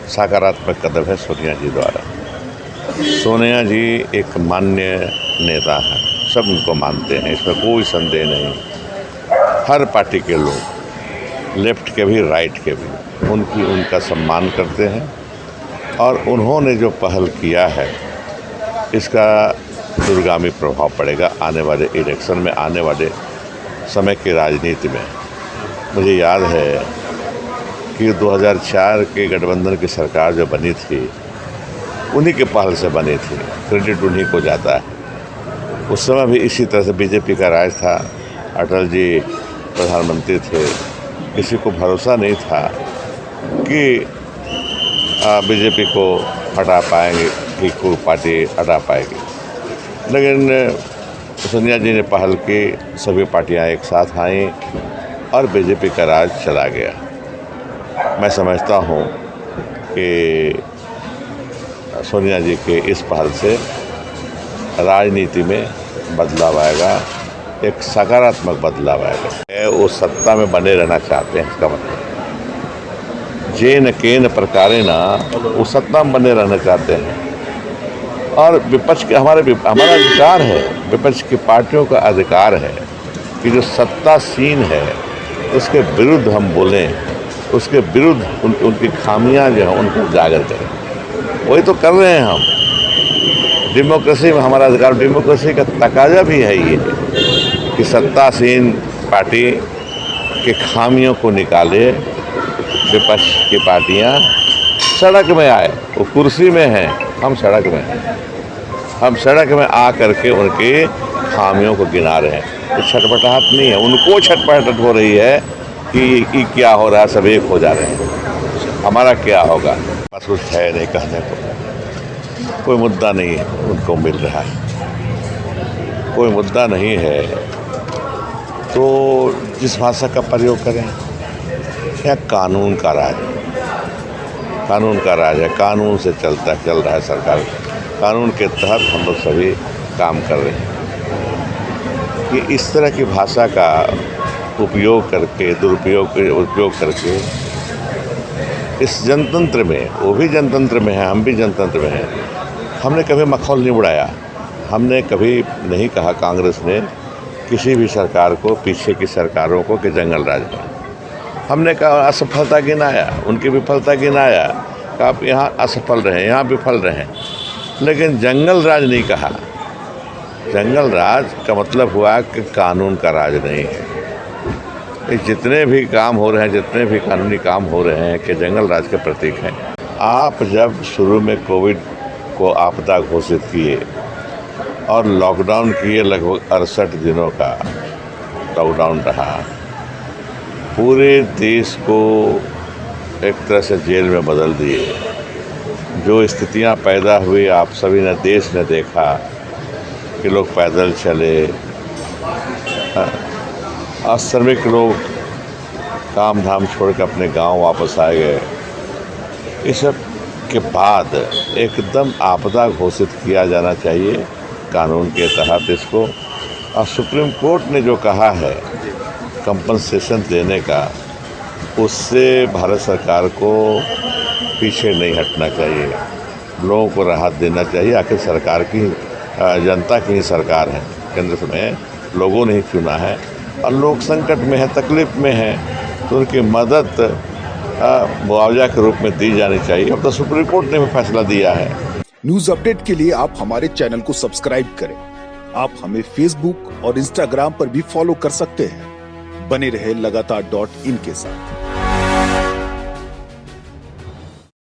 सकारात्मक कदम है सोनिया जी द्वारा। सोनिया जी एक मान्य नेता है, सब उनको मानते हैं, इसमें कोई संदेह नहीं। हर पार्टी के लोग, लेफ्ट के भी राइट के भी, उनका सम्मान करते हैं और उन्होंने जो पहल किया है इसका दूरगामी प्रभाव पड़ेगा आने वाले इलेक्शन में, आने वाले समय की राजनीति में। मुझे याद है कि 2004 के गठबंधन की सरकार जो बनी थी उन्हीं के पहल से बनी थी, क्रेडिट उन्हीं को जाता है। उस समय भी इसी तरह से बीजेपी का राज था, अटल जी प्रधानमंत्री थे, किसी को भरोसा नहीं था कि बीजेपी को हटा पाएंगे, कि कोई पार्टी हटा पाएगी। लेकिन सोनिया जी ने पहल की, सभी पार्टियां एक साथ आईं और बीजेपी का राज चला गया। मैं समझता हूं कि सोनिया जी के इस पहल से राजनीति में बदलाव आएगा, एक सकारात्मक बदलाव आएगा। वो सत्ता में बने रहना चाहते हैं, इसका मतलब जेन केन प्रकारे ना वो सत्ता में बने रहना चाहते हैं। और विपक्ष के हमारा अधिकार है, विपक्ष की पार्टियों का अधिकार है कि जो सत्तासीन है उसके विरुद्ध हम बोलें, उसके विरुद्ध उनकी खामियां जो हैं उनको उजागर करें। वही तो कर रहे हैं हम। डेमोक्रेसी में हमारा अधिकार, डेमोक्रेसी का तकाजा भी है ये कि सत्तासीन पार्टी के खामियों को निकाले, विपक्ष की पार्टियां सड़क में आए। वो कुर्सी में हैं, हम सड़क में हैं। हम सड़क में आ करके उनके खामियों को गिना रहे हैं। तो छटपटाहट नहीं है, उनको छटपटाहट हो रही है कि क्या हो रहा है, सब एक हो जा रहे हैं, हमारा क्या होगा। बस कुछ है नहीं कहने को, कोई मुद्दा नहीं है उनको मिल रहा है, कोई मुद्दा नहीं है। तो जिस भाषा का प्रयोग करें, यह कानून का राज है, कानून का राज है, कानून से चल रहा है सरकार, कानून के तहत हम लोग सभी काम कर रहे हैं। कि इस तरह की भाषा का उपयोग करके, उपयोग करके इस जनतंत्र में, वो भी जनतंत्र में है, हम भी जनतंत्र में हैं, हमने कभी मखौल नहीं उड़ाया। हमने कभी नहीं कहा कांग्रेस ने किसी भी सरकार को, पीछे की सरकारों को, कि जंगल राज में। हमने कहा असफलता गिनाया, उनकी विफलता गिनाया, कि आप यहाँ असफल रहे, यहाँ विफल रहे, लेकिन जंगल राज नहीं कहा। जंगल राज का मतलब हुआ कि कानून का राज नहीं है। जितने भी काम हो रहे हैं, जितने भी कानूनी काम हो रहे हैं, कि जंगल राज के प्रतीक हैं। आप जब शुरू में कोविड को आपदा घोषित किए और लॉकडाउन किए, लगभग 68 दिनों का लॉकडाउन रहा, पूरे देश को एक तरह से जेल में बदल दिए। जो स्थितियां पैदा हुई, आप सभी ने, देश ने देखा कि लोग पैदल चले, श्रमिक लोग काम धाम छोड़ के अपने गांव वापस आ गए। इस सब के बाद एकदम आपदा घोषित किया जाना चाहिए कानून के तहत इसको। और सुप्रीम कोर्ट ने जो कहा है कंपनसेशन देने का, उससे भारत सरकार को पीछे नहीं हटना चाहिए, लोगों को राहत देना चाहिए। आखिर सरकार की, जनता की ही सरकार है, केंद्र में लोगों ने ही चुना है और लोग संकट में है, तकलीफ में है, तो उनकी मदद मुआवजा के रूप में दी जानी चाहिए। अब तो सुप्रीम कोर्ट ने भी फैसला दिया है। न्यूज अपडेट के लिए आप हमारे चैनल को सब्सक्राइब करें। आप हमें फेसबुक और इंस्टाग्राम पर भी फॉलो कर सकते हैं। बने रहे लगातार .in के साथ।